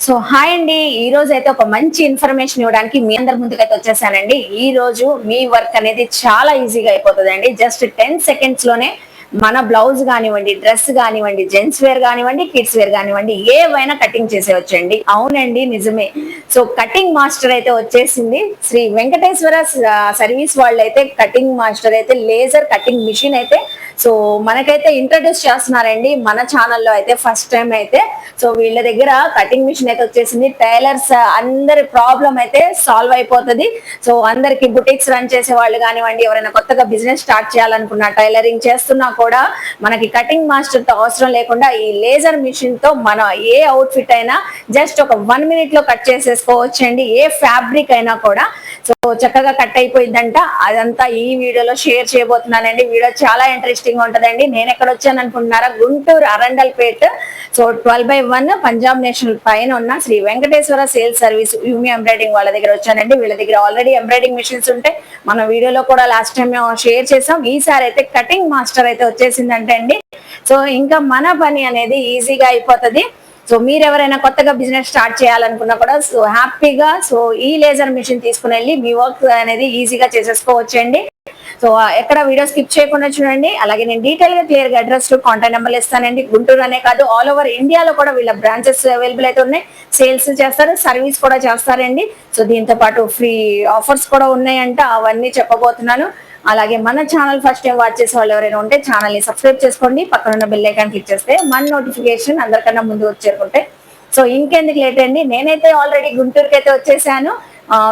So hi అండి, ఈ రోజు అయితే ఒక మంచి ఇన్ఫర్మేషన్ ఇవ్వడానికి మీ అందరి ముందుకైతే వచ్చేసానండి. ఈ రోజు మీ వర్క్ అనేది చాలా ఈజీగా అయిపోతుందండి. జస్ట్ 10 సెకండ్స్ లోనే మన బ్లౌజ్ కానివ్వండి, డ్రెస్ కానివ్వండి, జెంట్స్ వేర్ కానివ్వండి, కిడ్స్ వేర్ కానివ్వండి, ఏవైనా కటింగ్ చేసేవచ్చండి. అవునండి, నిజమే. సో కటింగ్ మాస్టర్ అయితే వచ్చేసింది. శ్రీ వెంకటేశ్వర సర్వీస్ వాళ్ళు అయితే కటింగ్ మాస్టర్ అయితే లేజర్ కటింగ్ మిషన్ అయితే సో మనకైతే ఇంట్రడ్యూస్ చేస్తున్నారండి మన ఛానల్లో అయితే ఫస్ట్ టైం అయితే. సో వీళ్ళ దగ్గర కటింగ్ మిషన్ అయితే వచ్చేసింది. టైలర్స్ అందరి ప్రాబ్లం అయితే సాల్వ్ అయిపోతుంది. సో అందరికి బుటిక్స్ రన్ చేసే వాళ్ళు కానివ్వండి, ఎవరైనా కొత్తగా బిజినెస్ స్టార్ట్ చేయాలనుకున్నా, టైలరింగ్ చేస్తున్నా కూడా మనకి కటింగ్ మాస్టర్ తో అవసరం లేకుండా ఈ లేజర్ మిషన్ తో మన ఏ అవుట్ ఫిట్ అయినా జస్ట్ ఒక 1 minute లో కట్ చేసేసుకోవచ్చు అండి. ఏ ఫ్యాబ్రిక్ అయినా కూడా సో చక్కగా కట్ అయిపోయిందంట. అదంతా ఈ వీడియోలో షేర్ చేయబోతున్నానండి. వీడియో చాలా ఇంట్రెస్టింగ్ ఉంటదండి. నేను ఎక్కడ వచ్చాను అనుకుంటున్నారా? గుంటూరు అరండల్పేట్. సో 12/1 పంజాబ్ నేషనల్ పైన ఉన్న శ్రీ వెంకటేశ్వర సేల్స్ సర్వీస్ యూమి ఎంబ్రాయిడింగ్ వాళ్ళ దగ్గర వచ్చానండి. వీళ్ళ దగ్గర ఆల్రెడీ ఎంబ్రాయిడింగ్ మిషన్స్ ఉంటాయి. మన వీడియోలో కూడా లాస్ట్ టైం షేర్ చేసాం. ఈసారి అయితే కటింగ్ మాస్టర్ అయితే వచ్చేసిందంటే అండి. సో ఇంకా మన పని అనేది ఈజీగా అయిపోతుంది. సో మీరు ఎవరైనా కొత్తగా బిజినెస్ స్టార్ట్ చేయాలనుకున్నా కూడా సో హ్యాపీగా సో ఈ లేజర్ మిషన్ తీసుకుని వెళ్ళి మీ వర్క్ అనేది ఈజీగా చేసేసుకోవచ్చండి. సో ఎక్కడ వీడియో స్కిప్ చేయకుండా చూడండి. అలాగే నేను డీటెయిల్ గా క్లియర్ గా అడ్రస్ కాంటాక్ట్ నెంబర్లు ఇస్తానండి. గుంటూరు అనే కాదు, ఆల్ ఓవర్ ఇండియాలో కూడా వీళ్ళ బ్రాంచెస్ అవైలబుల్ అయితే ఉన్నాయి. సేల్స్ చేస్తారు, సర్వీస్ కూడా చేస్తారండి. సో దీంతో పాటు ఫ్రీ ఆఫర్స్ కూడా ఉన్నాయంట, అవన్నీ చెప్పబోతున్నాను. అలాగే మన ఛానల్ ఫస్ట్ టైం వాచ్ చేసే వాళ్ళు ఎవరైనా ఉంటే ఛానల్ ని సబ్స్క్రైబ్ చేసుకోండి. పక్కన ఉన్న బెల్ ఐకాన్ క్లిక్ చేస్తే మన నోటిఫికేషన్ అందరికన్నా ముందు వచ్చేరుకుంటే. సో ఇంకెందుకు లేట్ అండి, నేనైతే ఆల్రెడీ గుంటూరుకి అయితే వచ్చేసాను.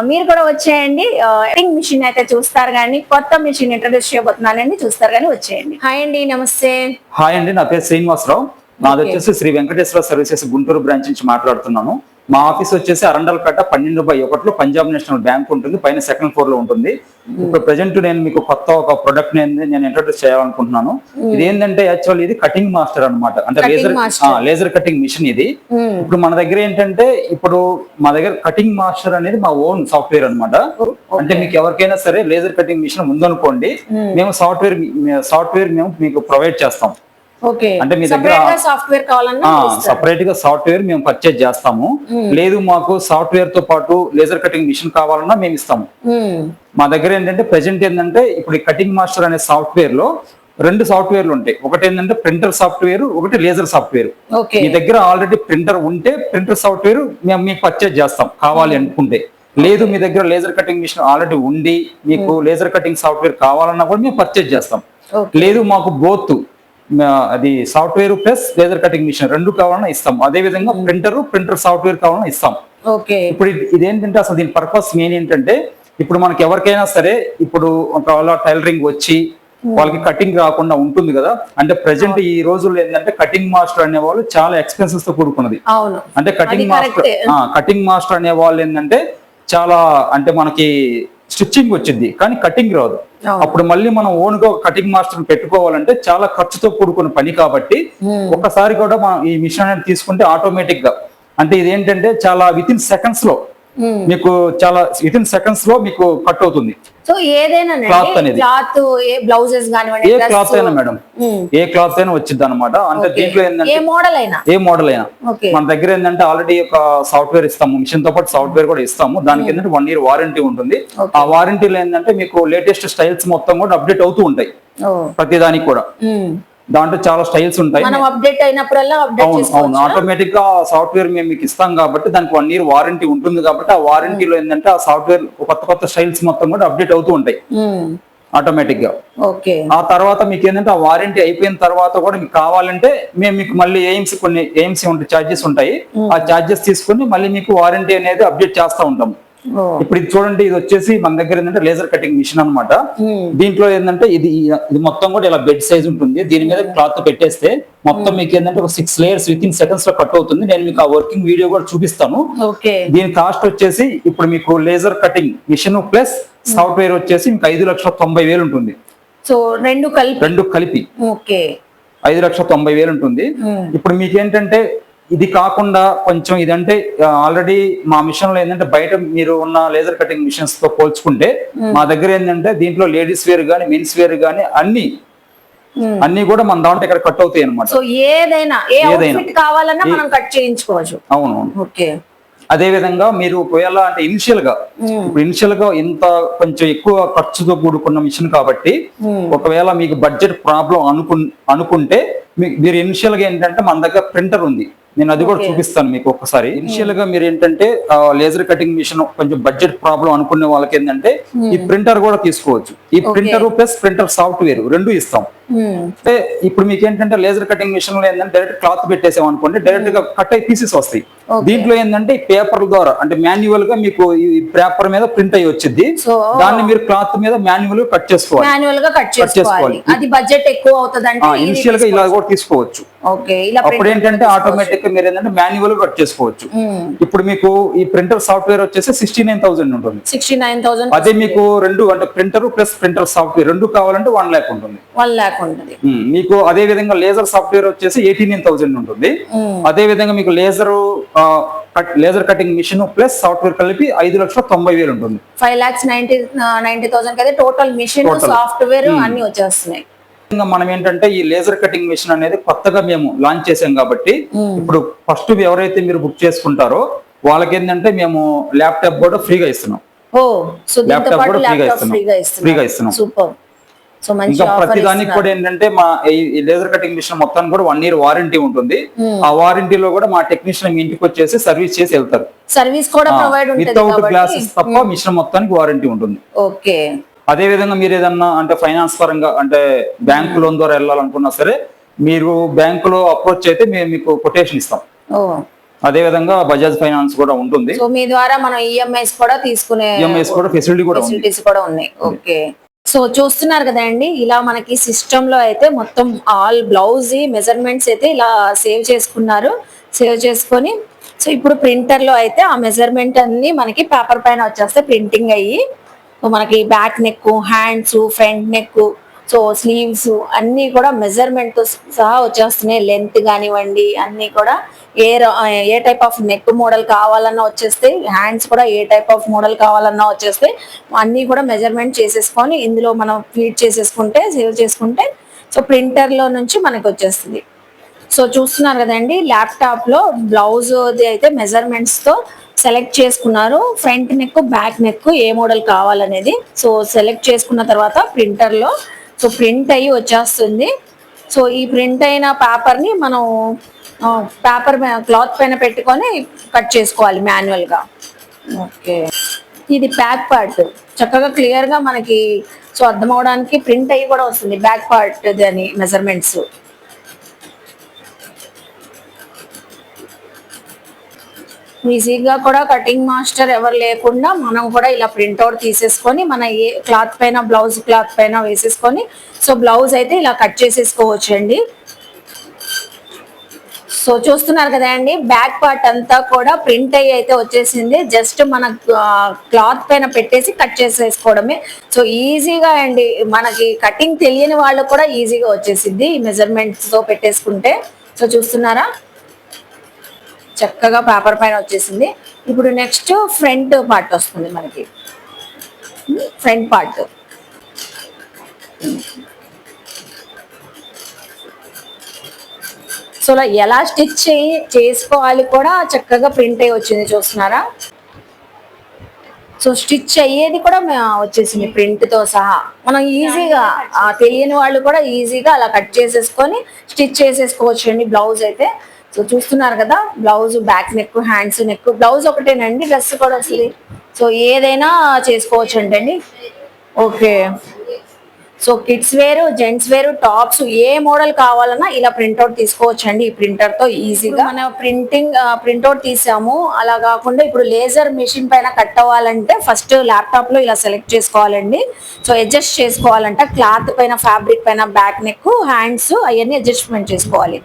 మీరు కూడా వచ్చేయండి. కటింగ్ మిషన్ అయితే చూస్తారు కానీ కొత్త మిషన్ ఇంట్రడ్యూస్ చేయబోతున్నానండి, చూస్తారు కానీ వచ్చేయండి. హాయ్ అండి, నమస్తే. హాయ్ అండి, నా పేరు శ్రీనివాసరావు. నాది వచ్చేసి శ్రీ వెంకటేశ్వర సర్వీసెస్ గుంటూరు బ్రాంచ్ నుంచి మాట్లాడుతున్నాను. మా ఆఫీస్ వచ్చేసి అరండల్పేట 12/1 పంజాబ్ నేషనల్ బ్యాంక్ ఉంటుంది, పైన 2nd floor లో ఉంటుంది. ఇప్పుడు ప్రెజెంట్ నేను మీకు కొత్త ఒక ప్రొడక్ట్ నేను ఇంట్రడ్యూస్ చేయాలనుకుంటున్నాను. ఇది ఏంటంటే యాక్చువల్ ఇది కటింగ్ మాస్టర్ అన్నమాట. అంటే లేజర్ కటింగ్ మిషన్ ఇది. ఇప్పుడు మన దగ్గర ఏంటంటే ఇప్పుడు మా దగ్గర కటింగ్ మాస్టర్ అనేది మా ఓన్ సాఫ్ట్వేర్ అన్నమాట. అంటే మీకు ఎవరికైనా సరే లేజర్ కటింగ్ మిషన్ ఉందనుకోండి, మేము సాఫ్ట్వేర్ మేము మీకు ప్రొవైడ్ చేస్తాం. అంటే మీ దగ్గర సపరేట్ గా సాఫ్ట్వేర్ మేము పర్చేజ్ చేస్తాము. లేదు మాకు సాఫ్ట్వేర్ తో పాటు లేజర్ కటింగ్ మిషన్ కావాలన్నా మేము ఇస్తాము. మా దగ్గర ఏంటంటే ప్రెజెంట్ ఏంటంటే ఇప్పుడు కటింగ్ మాస్టర్ అనే సాఫ్ట్వేర్ లో 2 సాఫ్ట్వేర్లు ఉంటాయి. ఒకటి ఏంటంటే ప్రింటర్ సాఫ్ట్వేర్, ఒకటి లేజర్ సాఫ్ట్వేర్. మీ దగ్గర ఆల్రెడీ ప్రింటర్ ఉంటే ప్రింటర్ సాఫ్ట్వేర్ మేము మీకు పర్చేజ్ చేస్తాం కావాలి అనుకుంటే. లేదు మీ దగ్గర లేజర్ కటింగ్ మిషన్ ఆల్రెడీ ఉండి మీకు లేజర్ కటింగ్ సాఫ్ట్వేర్ కావాలన్నా కూడా మేము పర్చేజ్ చేస్తాం. లేదు మాకు బోత్ అది software plus laser cutting machine 2 కావాలన్నా ఇస్తాం. అదే విధంగా ప్రింటర్ సాఫ్ట్వేర్ కావాలన్నా ఇస్తాం. ఇప్పుడు ఇదేంటంటే అసలు దీని పర్పస్ మెయిన్ ఏంటంటే ఇప్పుడు మనకి ఎవరికైనా సరే ఇప్పుడు ఒకవేళ టైలరింగ్ వచ్చి వాళ్ళకి కటింగ్ రాకుండా ఉంటుంది కదా. అంటే ప్రెసెంట్ ఈ రోజుల్లో ఏంటంటే కటింగ్ మాస్టర్ అనే వాళ్ళు చాలా ఎక్స్పెన్సెస్ తో కూడుకున్నది. అంటే కటింగ్ మాస్టర్ అనే వాళ్ళు ఏంటంటే చాలా అంటే మనకి స్టిచ్చింగ్ వచ్చింది కానీ కటింగ్ రాదు. అప్పుడు మళ్ళీ మనం ఓన్ గా కటింగ్ మాస్టర్ పెట్టుకోవాలంటే చాలా ఖర్చుతో కూడుకున్న పని. కాబట్టి ఒక్కసారి కూడా మనం ఈ మిషన్ అనేది తీసుకుంటే ఆటోమేటిక్ గా అంటే ఇదేంటంటే చాలా వితిన్ సెకండ్స్ లో మీకు మీకు కట్ అవుతుంది. సో ఏదైనా క్లాత్ అనేది ఏ క్లాత్ అయినా మేడం, ఏ క్లాత్ అయినా వచ్చింది అనమాట. అంటే దీంట్లో ఏంటంటే ఏ మోడల్ అయినా మన దగ్గర ఏంటంటే ఆల్రెడీ ఒక సాఫ్ట్వేర్ ఇస్తాము, మిషన్ తో పాటు సాఫ్ట్వేర్ కూడా ఇస్తాము. దానికి ఏంటంటే 1 year వారంటీ ఉంటుంది. ఆ వారంటీలో ఏంటంటే మీకు లేటెస్ట్ స్టైల్స్ మొత్తం కూడా అప్డేట్ అవుతూ ఉంటాయి. ప్రతి దానికి కూడా దాంట్లో చాలా స్టైల్స్ ఉంటాయి. అవును, ఆటోమేటిక్ గా సాఫ్ట్వేర్ మేము మీకు ఇస్తాం కాబట్టి దానికి 1 year వారంటీ ఉంటుంది. కాబట్టి ఆ వారంటీలో ఏంటంటే ఆ సాఫ్ట్వేర్ కొత్త స్టైల్స్ మొత్తం కూడా అప్డేట్ అవుతూ ఉంటాయి ఆటోమేటిక్ గా. ఆ తర్వాత మీకు ఏంటంటే ఆ వారంటీ అయిపోయిన తర్వాత కూడా మీకు కావాలంటే మేము మీకు మళ్ళీ ఏఎంసీ ఉంటాయి, ఛార్జెస్ ఉంటాయి. ఆ ఛార్జెస్ తీసుకుని మళ్ళీ మీకు వారంటీ అనేది అప్డేట్ చేస్తూ ఉంటాము. ఇప్పుడు ఇది చూడండి, ఇది వచ్చేసి మన దగ్గర ఏంటంటే లేజర్ కటింగ్ మిషన్ అనమాట. దీంట్లో ఏంటంటే ఇది మొత్తం కూడా ఇలా బెడ్ సైజ్ ఉంటుంది. దీని మీద క్లాత్ పెట్టేస్తే మొత్తం మీకు ఏంటంటే ఒక 6 layers వితిన్ సెకండ్స్ లో కట్ అవుతుంది. నేను మీకు ఆ వర్కింగ్ వీడియో కూడా చూపిస్తాను. దీని కాస్ట్ వచ్చేసి ఇప్పుడు మీకు laser cutting machine plus software వచ్చేసి మీకు 5,90,000 ఉంటుంది. సో రెండు కలిపి 5,90,000 ఉంటుంది. ఇప్పుడు మీకు ఏంటంటే ఇది కాకుండా కొంచెం ఇదంటే ఆల్రెడీ మా మిషన్ లో ఏంటంటే బయట మీరు ఉన్న లేజర్ కటింగ్ మిషన్స్ తో పోల్చుకుంటే మా దగ్గర ఏంటంటే దీంట్లో లేడీస్ వేర్ గానీ మెన్స్ వేర్ గానీ అన్ని అన్ని కూడా మన దాంట్లో ఇక్కడ కట్ అవుతాయి అనమాట. సో ఏదైనా ఏ అవుట్ఫిట్ కావాలన్నా మనం కట్ చేయించుకోవచ్చు. అవును. ఓకే. అదే విధంగా మీరు ఒకవేళ అంటే ఇనిషియల్ గా ఇంత కొంచెం ఎక్కువ ఖర్చుతో కూడుకున్న మిషన్ కాబట్టి ఒకవేళ మీకు బడ్జెట్ ప్రాబ్లం అనుకుంటే మీరు ఇనిషియల్ గా ఏంటంటే మన దగ్గర ప్రింటర్ ఉంది, నేను అది కూడా చూపిస్తాను మీకు ఒకసారి. ఇనిషియల్ గా మీరు ఏంటంటే లేజర్ కటింగ్ మిషన్ కొంచెం బడ్జెట్ ప్రాబ్లం అనుకునే వాళ్ళకి ఏంటంటే ఈ ప్రింటర్ కూడా తీసుకోవచ్చు. ఈ ప్రింటర్ ప్లస్ ప్రింటర్ సాఫ్ట్వేర్ రెండు ఇస్తాం. అంటే ఇప్పుడు మీకు ఏంటంటే లేజర్ కటింగ్ మిషన్ లో ఏంటంటే డైరెక్ట్ క్లాత్ పెట్టేసాం అనుకోండి, డైరెక్ట్ గా కట్ అయ్యి పీసెస్ వస్తాయి. దీంట్లో ఏంటంటే ఈ పేపర్ ద్వారా అంటే మాన్యువల్ గా మీకు ఈ పేపర్ మీద ప్రింట్ అయ్యి వచ్చింది, దాన్ని మీరు క్లాత్ మీద మాన్యువల్ గా కట్ చేసుకోవాలి. మాన్యువల్ గా కట్ చేసుకోవాలి. అది బడ్జెట్ ఎక్కువ అవుతుందంటే ఇనిషియల్ గా ఇలా కూడా తీసుకోవచ్చు. అప్పుడు ఏంటంటే ఆటోమేటిక్ గా మీరు ఏంటంటే మాన్యువల్ కట్ చేసుకోవచ్చు. ఇప్పుడు మీకు ఈ ప్రింటర్ సాఫ్ట్వేర్ వచ్చేసి 69,000 ఉంటుంది. 69,000. అదే మీకు రెండు అంటే ప్రింటర్ ప్లస్ ప్రింటర్ సాఫ్ట్వేర్ రెండు కావాలంటే 1 lakh ఉంటుంది. 1 lakh ఉంటుంది. మీకు అదే విధంగా లేజర్ సాఫ్ట్వేర్ వచ్చేసి 89,000 ఉంటుంది. అదే విధంగా మీకు laser cutting machine plus software కలిపి 5,90,000 ఉంటుంది. 5,90,000 కదా టోటల్ మిషన్ సాఫ్ట్వేర్ అన్ని వచ్చేస్తున్నాయి. మనం ఏంటంటే ఈ లేజర్ కటింగ్ మిషన్ అనేది కొత్తగా మేము లాంచ్ చేసాం కాబట్టి ఇప్పుడు ఫస్ట్ ఎవరైతే మీరు బుక్ చేసుకుంటారో వాళ్ళకి ఏంటంటే మేము ల్యాప్టాప్ కూడా ఫ్రీగా ఇస్తున్నాం. ల్యాప్టాప్ కూడా ఫ్రీగా ఇస్తున్నాం. ఇంకా ప్రతి దానికి కూడా ఏంటంటే మా ఈ లేజర్ కటింగ్ మిషన్ మొత్తానికి కూడా 1 year వారంటీ ఉంటుంది. ఆ వారంటీలో కూడా మా టెక్నీషియన్ మీ ఇంటికి వచ్చేసి సర్వీస్ చేసి వెళ్తారు. సర్వీస్ కూడా ప్రొవైడ్ ఉంటుంది. వితౌట్ గ్లాసెస్ తప్ప మిషన్ మొత్తానికి వారంటీ ఉంటుంది. ఓకే. అదే విధంగా మీరు ఏదన్నా అంటే ఫైనాన్స్ పరంగా అంటే బ్యాంక్ లోన్ ద్వారా వెళ్ళాలనుకున్నా సరే మీరు బ్యాంక్ లో అప్రోచ్ అయితే మేము మీకు కొటేషన్ ఇస్తాం. అదే విధంగా బజాజ్ ఫైనాన్స్ కూడా ఉంటుంది. సో మీ ద్వారా మనం ఈఎంఐస్ కూడా తీసుకునే ఫెసిలిటీస్ కూడా ఉన్నాయి. ఓకే. సో చూస్తున్నారు కదండి, ఇలా మనకి సిస్టమ్ లో అయితే మొత్తం ఆల్ బ్లౌజ్ మెజర్మెంట్స్ అయితే ఇలా సేవ్ చేసుకున్నారు. సేవ్ చేసుకొని సో ఇప్పుడు ప్రింటర్ లో అయితే ఆ మెజర్మెంట్ అన్ని మనకి పేపర్ పైన వచ్చేస్తే ప్రింటింగ్ అయ్యి మనకి back neck, hands, front neck, so sleeves అన్ని కూడా మెజర్మెంట్ తో సహా వచ్చేస్తున్నాయి. లెంత్ కానివ్వండి అన్ని కూడా ఏ టైప్ ఆఫ్ నెక్ మోడల్ కావాలన్నా వచ్చేస్తే, హ్యాండ్స్ కూడా ఏ టైప్ ఆఫ్ మోడల్ కావాలన్నా వచ్చేస్తే అన్ని కూడా మెజర్మెంట్ చేసేసుకొని ఇందులో మనం ఫీడ్ చేసేసుకుంటే సేవ్ చేసుకుంటే సో ప్రింటర్ లో నుంచి మనకి వచ్చేస్తుంది. సో చూస్తున్నారు కదండి, ల్యాప్టాప్ లో బ్లౌజ్ అయితే మెజర్మెంట్స్ తో సెలెక్ట్ చేసుకున్నారు. ఫ్రంట్ నెక్, బ్యాక్ నెక్ ఏ మోడల్ కావాలనేది సో సెలెక్ట్ చేసుకున్న తర్వాత ప్రింటర్ లో సో ప్రింట్ అయ్యి వచ్చేస్తుంది. సో ఈ ప్రింట్ అయిన పేపర్ ని మనం పేపర్ క్లాత్ పైన పెట్టుకొని కట్ చేసుకోవాలి మాన్యువల్ గా. ఓకే. ఇది బ్యాక్ పార్ట్ చక్కగా క్లియర్ గా మనకి సో అర్థం అవడానికి ప్రింట్ అయ్యి కూడా వస్తుంది బ్యాక్ పార్ట్ దాని మెజర్మెంట్స్. ఈజీగా కూడా కటింగ్ మాస్టర్ ఎవరు లేకుండా మనం కూడా ఇలా ప్రింట్అవుట్ తీసేసుకొని మన ఏ క్లాత్ పైన బ్లౌజ్ క్లాత్ పైన వేసేసుకొని సో బ్లౌజ్ అయితే ఇలా కట్ చేసేసుకోవచ్చు అండి. సో చూస్తున్నారు కదా అండి, బ్యాక్ పార్ట్ అంతా కూడా ప్రింట్ అయ్యి అయితే వచ్చేసింది. జస్ట్ మన క్లాత్ పైన పెట్టేసి కట్ చేసేసుకోవడమే. సో ఈజీగా అండి, మనకి కటింగ్ తెలియని వాళ్ళు కూడా ఈజీగా వచ్చేసింది ఈ మెజర్మెంట్స్ తో పెట్టేసుకుంటే. సో చూస్తున్నారా, చక్కగా పేపర్ పైన వచ్చేసింది. ఇప్పుడు నెక్స్ట్ ఫ్రంట్ పార్ట్ వస్తుంది మనకి. ఫ్రంట్ పార్ట్ సో ఎలా స్టిచ్ చేసుకోవాలి కూడా చక్కగా ప్రింట్ అయ్యి వచ్చింది. చూస్తున్నారా, సో స్టిచ్ అయ్యేది కూడా వచ్చేసింది ప్రింట్ తో సహా. మనం ఈజీగా తెలియని వాళ్ళు కూడా ఈజీగా అలా కట్ చేసేసుకొని స్టిచ్ చేసేసుకోవచ్చు అండి బ్లౌజ్ అయితే. సో చూస్తున్నారు కదా, blouse back neck, hands neck, blouse ఒకటేనండి, డ్రెస్ కూడా వస్తుంది. సో ఏదైనా చేసుకోవచ్చు అంటండి. Okay. So kids wear, gents wear, tops ఏ మోడల్ కావాలన్నా ఇలా ప్రింట్అవుట్ తీసుకోవచ్చు అండి ఈ ప్రింటర్ తో ఈజీగా. మనం ప్రింట్అవుట్ తీసాము, అలా కాకుండా ఇప్పుడు లేజర్ మెషిన్ పైన కట్ అవ్వాలంటే ఫస్ట్ ల్యాప్టాప్ లో ఇలా సెలెక్ట్ చేసుకోవాలండి. సో అడ్జస్ట్ చేసుకోవాలంటే క్లాత్ పైన, ఫ్యాబ్రిక్ పైన బ్యాక్ నెక్, హ్యాండ్స్ అవన్నీ అడ్జస్ట్మెంట్ చేసుకోవాలి.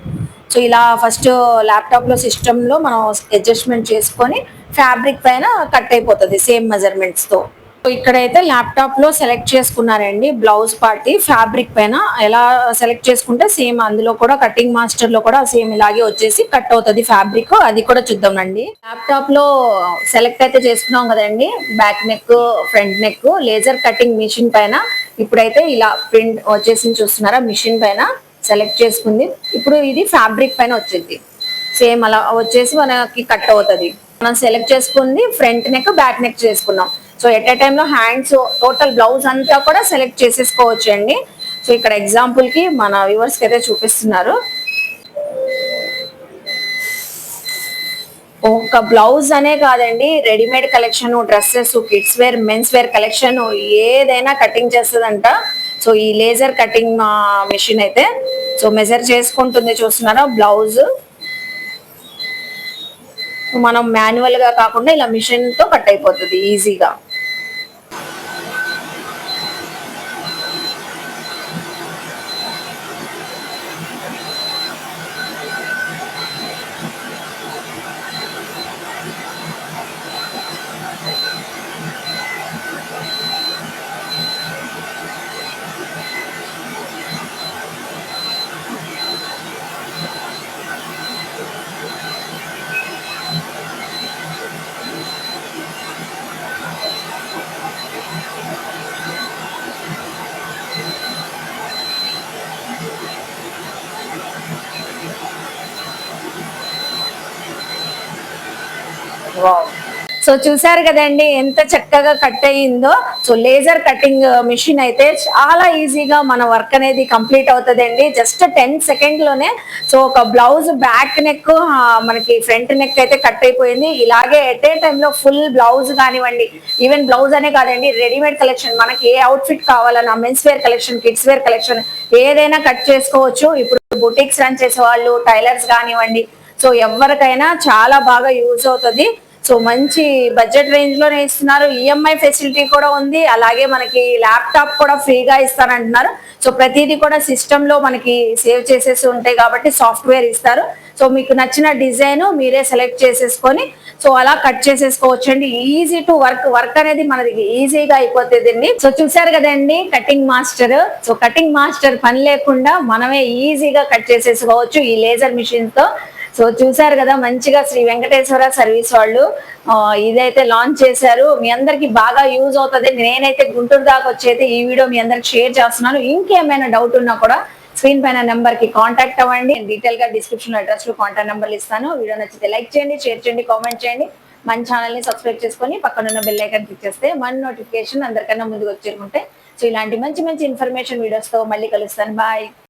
సో ఇలా ఫస్ట్ ల్యాప్టాప్ లో సిస్టమ్ లో మనం అడ్జస్ట్మెంట్ చేసుకొని ఫ్యాబ్రిక్ పైన కట్ అయిపోతుంది సేమ్ మెజర్మెంట్స్ తో. ఇక్కడైతే ల్యాప్టాప్ లో సెలెక్ట్ చేసుకున్నారండి బ్లౌజ్ పార్టీ ఫ్యాబ్రిక్ పైన ఎలా సెలెక్ట్ చేసుకుంటే సేమ్ అందులో కూడా కటింగ్ మాస్టర్ లో కూడా సేమ్ ఇలాగే వచ్చేసి కట్ అవుతుంది ఫ్యాబ్రిక్, అది కూడా చూద్దామండి. ల్యాప్టాప్ లో సెలెక్ట్ అయితే చేసుకున్నాం కదండి back neck front neck laser cutting machine పైన. ఇప్పుడైతే ఇలా ప్రింట్ వచ్చేసి చూస్తున్నారా మిషన్ పైన సెలెక్ట్ చేసుకుంది. ఇప్పుడు ఇది ఫ్యాబ్రిక్ పైన వచ్చింది సేమ్ అలా వచ్చేసి మనకి కట్ అవుతుంది. మనం సెలెక్ట్ చేసుకుంది ఫ్రంట్ నెక్ బ్యాక్ నెక్ చేసుకున్నాం. సో ఎట్ ఏ టైమ్ లో హ్యాండ్స్ టోటల్ బ్లౌజ్ అంతా కూడా సెలెక్ట్ చేసేసుకోవచ్చు అండి. సో ఇక్కడ ఎగ్జాంపుల్ కి మన వ్యూవర్స్ కి అయితే చూపిస్తున్నారు. ఒక బ్లౌజ్ అనే కాదండి, readymade collection dresses kids wear men's wear collection ఏదైనా కటింగ్ చేస్తుందంట. సో ఈ లేజర్ కటింగ్ మెషిన్ అయితే సో మెజర్ చేసుకుంటుంది చూస్తున్నారా బ్లౌజ్. మనం మాన్యువల్ గా కాకుండా ఇలా మిషన్ తో కట్ అయిపోతుంది ఈజీగా. సో చూసారు కదండి ఎంత చక్కగా కట్ అయ్యిందో. సో లేజర్ కటింగ్ మిషన్ అయితే చాలా ఈజీగా మన వర్క్ అనేది కంప్లీట్ అవుతుందండి జస్ట్ 10 సెకండ్ లోనే. సో ఒక బ్లౌజ్ బ్యాక్ నెక్ మనకి ఫ్రంట్ నెక్ అయితే కట్ అయిపోయింది. ఇలాగే ఎట్ ఏ టైమ్ లో ఫుల్ బ్లౌజ్ కానివ్వండి, ఈవెన్ బ్లౌజ్ అనే కాదండి రెడీమేడ్ కలెక్షన్ మనకి ఏ అవుట్ఫిట్ కావాలన్నా men's wear collection kids wear collection ఏదైనా కట్ చేసుకోవచ్చు. ఇప్పుడు బుటిక్స్ రన్ చేసే వాళ్ళు టైలర్స్ కానివ్వండి, సో ఎవరికైనా చాలా బాగా యూజ్ అవుతుంది. సో మంచి బడ్జెట్ రేంజ్ లోనే ఇస్తున్నారు. ఈఎంఐ ఫెసిలిటీ కూడా ఉంది. అలాగే మనకి ల్యాప్టాప్ కూడా ఫ్రీగా ఇస్తారంటున్నారు. సో ప్రతిదీ కూడా సిస్టమ్ లో మనకి సేవ్ చేసేసి ఉంటాయి కాబట్టి సాఫ్ట్వేర్ ఇస్తారు. సో మీకు నచ్చిన డిజైన్ మీరే సెలెక్ట్ చేసేసుకొని సో అలా కట్ చేసేసుకోవచ్చు అండి. ఈజీ టు వర్క్ అనేది మనకి ఈజీగా అయిపోతుంది. సో చూసారు కదండి cutting master. So cutting master పని లేకుండా మనమే ఈజీగా కట్ చేసేసుకోవచ్చు ఈ లేజర్ మిషన్ తో. సో చూసారు కదా మంచిగా శ్రీ వెంకటేశ్వర సర్వీస్ వాళ్ళు ఇదైతే లాంచ్ చేశారు. మీ అందరికి బాగా యూజ్ అవుతుంది. నేనైతే గుంటూరు దాకా వచ్చి ఈ వీడియో మీ అందరికి షేర్ చేస్తున్నాను. ఇంకేమైనా డౌట్ ఉన్నా కూడా స్క్రీన్ పైన నెంబర్ కి కాంటాక్ట్ అవ్వండి. డీటెయిల్ గా డిస్క్రిప్షన్ అడ్రస్ లో కాంటాక్ట్ నెంబర్లు ఇస్తాను. వీడియో నచ్చితే లైక్ చేయండి, షేర్ చేయండి, కామెంట్ చేయండి. మన ఛానల్ ని సబ్స్క్రైబ్ చేసుకొని పక్కనున్న బెల్ ఐకాన్ క్లిక్ చేస్తే మన నోటిఫికేషన్ అందరికన్నా ముందుకు వచ్చేరుకుంటే సో ఇలాంటి మంచి మంచి ఇన్ఫర్మేషన్ వీడియోస్ తో మళ్ళీ కలుస్తాను. బాయ్.